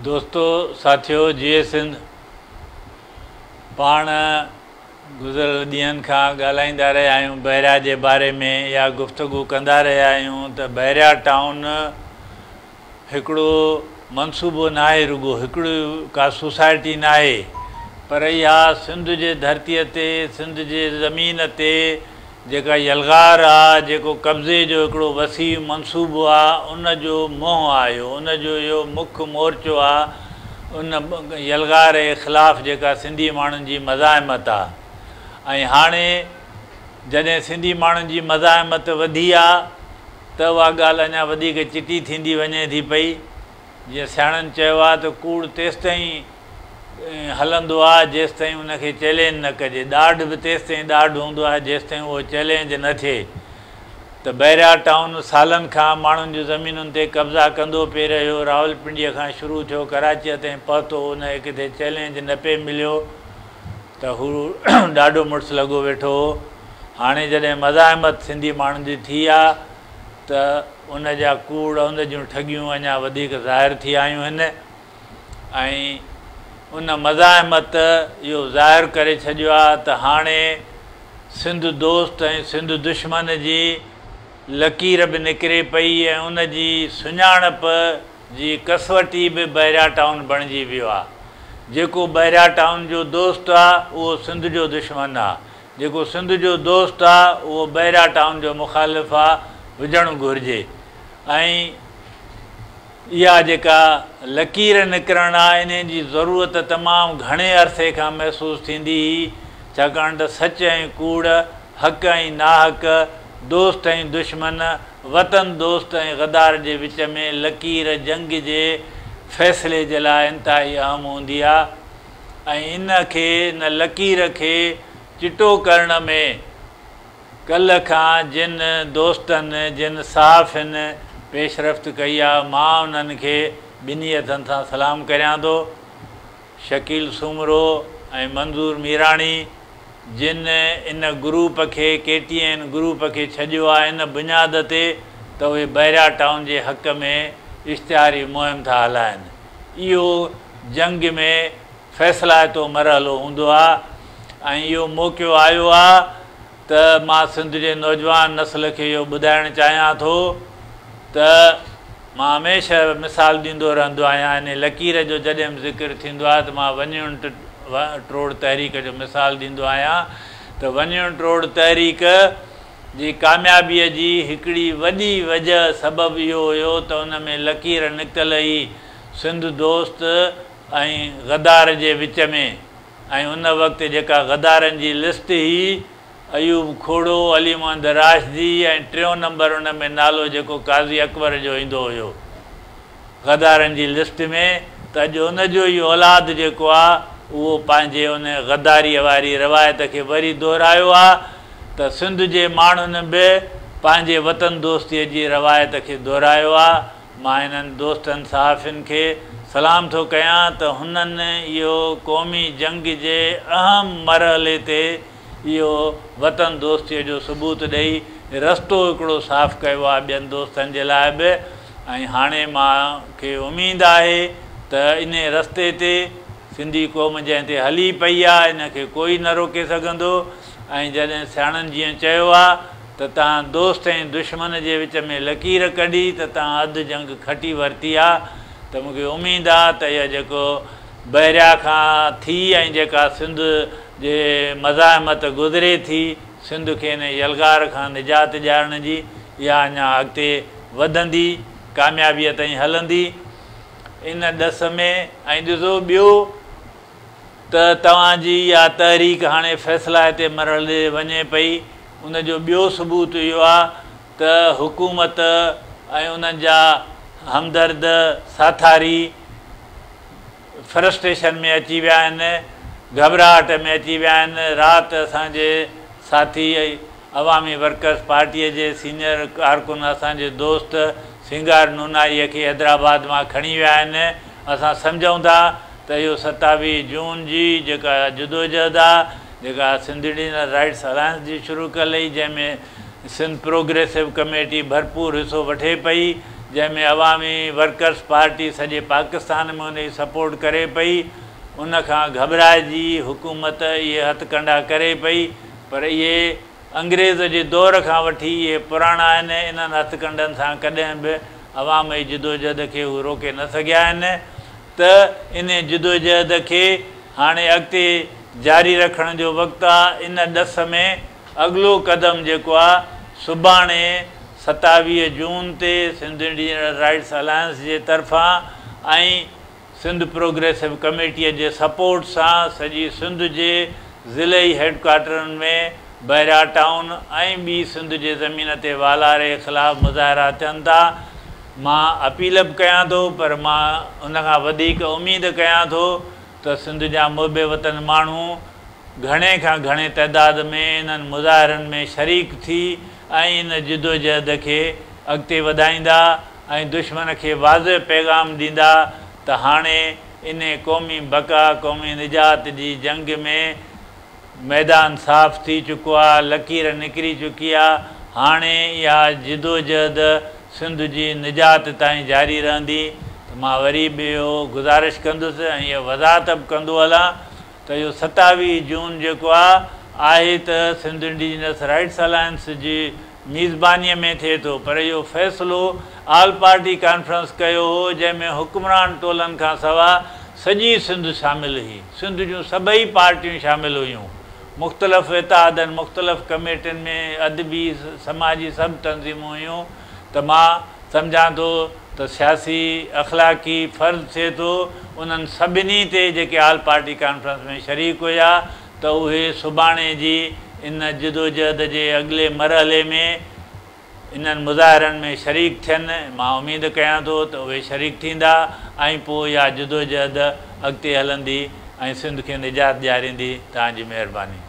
दोस्तों साथियों जीए सिंध पाण गुज़िरियल ॾींहंनि खां ॻाल्हाईंदा रहिया आहियूं बहिरिया जे बारे में या गुफ़्तगू कंदा रहिया आहियूं त बहिरिया टाउन हिकिड़ो मंसूबो न आहे, रुॻो हिकिड़ी का सोसाइटी न आहे, पर इहा सिंध जे धरतीअ ते सिंध जे ज़मीन ते जेका यलगार आहे, जेको कब्ज़े जो हिकिड़ो वसी मंसूबो आहे, उन जो मोह आयो, उन जो इहो मुख्य मोर्चो आहे, उन यलगार जे ख़िलाफ़ु जेका सिंधी माण्हुनि जी मज़ाहिमत आहे। ऐं हाणे जॾहिं सिंधी माण्हुनि जी मज़ाहिमत वधी आहे त उहा ॻाल्हि अञा वधीक चिटी थींदी वञे थी पई। जीअं सियाणनि चयो आहे त कूड़ तेसि ताईं हलंदो आहे जेसि ताईं उनखे चैलेंज न कजे, ॾाढ बि तेसि ताईं ॾाढ हूंदो आहे जेसि ताईं उहो चैलेंज न थिए। त बहिरिया टाउन सालनि खां माण्हुनि जी ज़मीनुनि ते कब्ज़ा कंदो पिए रहियो, रावलपिंडीअ खां शुरू थियो, कराचीअ ताईं पहुतो, उनखे किथे चैलेंज न पिए मिलियो त हू ॾाढो मुड़ुसु लॻो वेठो हो। हाणे जॾहिं मज़ाहिमत सिंधी माण्हुनि जी थी आहे त उन जा कूड़, उन जूं ठगियूं अञा वधीक ज़ाहिर थी आयूं आहिनि। ऐं उन मज़ाहिमत इहो ज़ाहिर करे छॾियो आहे त हाणे सिंध दोस्त ऐं सिंध दुश्मन जी लकीर बि निकिरे पई ऐं उन जी सुञाणप जी कसवटी बि बहिरिया टाउन बणिजी वियो आहे। जेको बहिरिया टाउन जो दोस्त आहे उहो सिंध जो दुश्मन आहे, जेको सिंध जो दोस्त आहे उहो बहिरिया टाउन जो मुखालिफ़ आहे, हुजणु घुरिजे। ऐं इहा जेका लकीर निकिरण आहे इन जी ज़रूरत तमामु घणे अरसे खां महसूसु थींदी हुई, छाकाणि त सच ऐं कूड़, हक़ ऐं नाहक, दोस्त ऐं दुश्मन, वतन दोस्त ऐं गदार जे विच में लकीर जंग जे फ़ैसिले जे लाइ इंतिहाई अहम हूंदी आहे। ऐं इन लकीर खे चिटो करण में कल्ह खां जिन दोस्तनि, जिन साफ़िन पेशरफ़्त कई आहे, मां उन्हनि खे ॿिन्ही हथनि सां सलाम करियां थो। शकील सूमरो ऐं मंज़ूर मीराणी जिन इन ग्रुप खे, KTN ग्रुप खे छॾियो आहे इन बुनियाद ते त उहे बहिरिया टाउन जे हक़ में इश्तिहारी मुहिम था हलाइनि। इहो जंग में फ़ैसिलाइतो मरहलो हूंदो आहे ऐं इहो मौक़ो आयो आहे त मां सिंध जे नौजवान नस्ल खे इहो ॿुधाइणु चाहियां थो त मां हमेशह मिसाल ॾींदो रहंदो आहियां। इन लकीर जो जॾहिं बि ज़िक्र थींदो आहे त मां वञण टोड़ तहरीक जो मिसाल ॾींदो आहियां त वञण टोड़ तहरीक जी कामयाबीअ जी हिकिड़ी वॾी वजह सबबु इहो हुयो त उन में लकीर निकितल ई सिंध दोस्त ऐं गदार जे विच में। ऐं उन वक़्तु जेका गदारनि जी लिस्ट हुई, अयूब खोड़ो, अली मोहम्मद राशिदी ऐं 3 नंबर उन में नालो जेको काज़ी अकबर जो ईंदो हुयो गदारनि जी लिस्ट में, त अॼु उन जो ई औलाद जेको आहे उहो पंहिंजे उन गदारीअ वारी रवायत खे वरी दोहिरायो आहे त सिंध जे माण्हुनि बि पंहिंजे वतन दोस्तीअ जी रवायत खे दोहिरायो आहे। मां इन्हनि दोस्तनि सहाफ़िन खे सलाम थो कयां त हुननि इहो क़ौमी जंग जे अहम मरहले ते इहो वतन दोस्तीअ जो सबूत ॾेई रस्तो हिकिड़ो साफ़ु कयो आहे ॿियनि दोस्तनि जे लाइ बि। ऐं हाणे मूंखे उमेदु आहे त इन रस्ते ते सिंधी क़ौम जंहिं ते हली पई आहे इनखे कोई न रोके सघंदो। ऐं जॾहिं सियाणनि जीअं चयो आहे त तव्हां दोस्त ऐं दुश्मन जे विच में लकीर कढी त तव्हां अधु जंग खटी वरिती आहे, त मूंखे उमेदु आहे त इहा जेको बहिरिया खां थी ऐं जेका सिंध जे मज़ाहिमत गुज़रे थी, सिंध खे इन यलगार खां निजात ॾियारण जी, इहा अञा अॻिते वधंदी, कामयाबीअ ताईं हलंदी इन ॾस में। ऐं ॾिसो ॿियो त तव्हांजी इहा तहरीक हाणे फ़ैसिला ते मरहले वञे पई, उन जो ॿियो सबूत इहो आहे त हुकूमत ऐं उन्हनि जा हमदर्द साथारी फ्रस्ट्रेशन में अची विया आहिनि, घबराहट में अची विया आहिनि। राति असांजे साथी अवामी वर्कर्स पार्टीअ जे सीनियर कारकुन, असांजे दोस्त सिंगार नूनारीअ खे हैदराबाद मां खणी विया आहिनि। असां सम्झूं था त इहो 27 जून जी जेका जदोजहद आहे, जेका सिंध इंडियन राइट्स अलायंस जी शुरू कयल हुई, जंहिंमें सिंध प्रोग्रेसिव कमेटी भरपूर हिसो वठे पई, जंहिंमें अवामी वर्कर्स पार्टी सॼे पाकिस्तान में उनजी सपोर्ट करे पई। उनखां घबराइजी हुकूमत इहे हथकंडा करे पई, पर इहे अंग्रेज़ जे दौर खां वठी इहे पुराणा आहिनि। इन्हनि हथकंडनि सां कॾहिं बि अवाम जी जिदोजहद खे उहे रोके न सघिया आहिनि। त इन जिदोजहद खे हाणे अॻिते जारी रखण जो वक़्तु आहे। इन ॾस में अॻिलो क़दम जेको आहे, सुभाणे 27 जून ते सिंध इंडियन राइट्स अलायंस जे तरफ़ां ऐं सिंध प्रोग्रेसिव कमेटीअ जे सपोर्ट सां सॼी सिंध जे ज़िलई हेडक्वार्टरनि में बहिरा टाउन ऐं ॿी सिंध जे ज़मीन ते वालारे ख़िलाफ़ु मुज़ाहिरा थियनि था। मां अपील बि कयां थो, पर मां उनखां वधीक उमेदु कयां थो त सिंध जा मुहिब वतन माण्हू घणे खां घणे तइदाद में इन्हनि मुज़ाहिरनि में शरीक थी ऐं इन जिदोजहद खे अॻिते वधाईंदा ऐं दुश्मन खे वाज़िह पैगाम ॾींदा त हाणे इन क़ौमी बका क़ौमी निजात जी जंग में मैदान साफ़ थी चुको आहे, लकीर निकिरी चुकी आहे। हाणे इहा जिदोजहद सिंध जी निजात ताईं जारी रहंदी। त मां वरी बि इहो गुज़ारिश कंदुसि ऐं इहा वज़ाहत बि कंदो हलां त इहो 27 जून जेको आहे त सिंध इंडिजिनस राइट्स अलायंस जी मेज़बानीअ में थिए थो, पर इहो फ़ैसिलो ऑल पार्टी कॉन्फ्रेंस कयो हो, जंहिंमें हुक्मरान टोलनि खां सवाइ सॼी सिंध शामिल हुई। सिंध जूं सभई पार्टियूं शामिल हुयूं, मुख़्तलिफ़ इतिहादनि मुख़्तलिफ़ कमेटियुनि में अदबी समाजी सभु तंज़ीमूं हुयूं। त मां सम्झां थो त सियासी अख़लाक़ी फ़र्ज़ु थिए थो उन्हनि सभिनी ते जेके ऑल पार्टी कॉन्फ्रेंस में शरीक हुया त उहे सुभाणे जी इन जिदोजहद जे अॻिले मरहले में इन्हनि मुज़ाहिरनि में शरीक थियनि। मां उमेदु कयां थो त उहे शरीक थींदा ऐं पोइ इहा जिदोजहद अॻिते हलंदी ऐं सिंध खे निजात ॾियारींदी। तव्हांजी महिरबानी।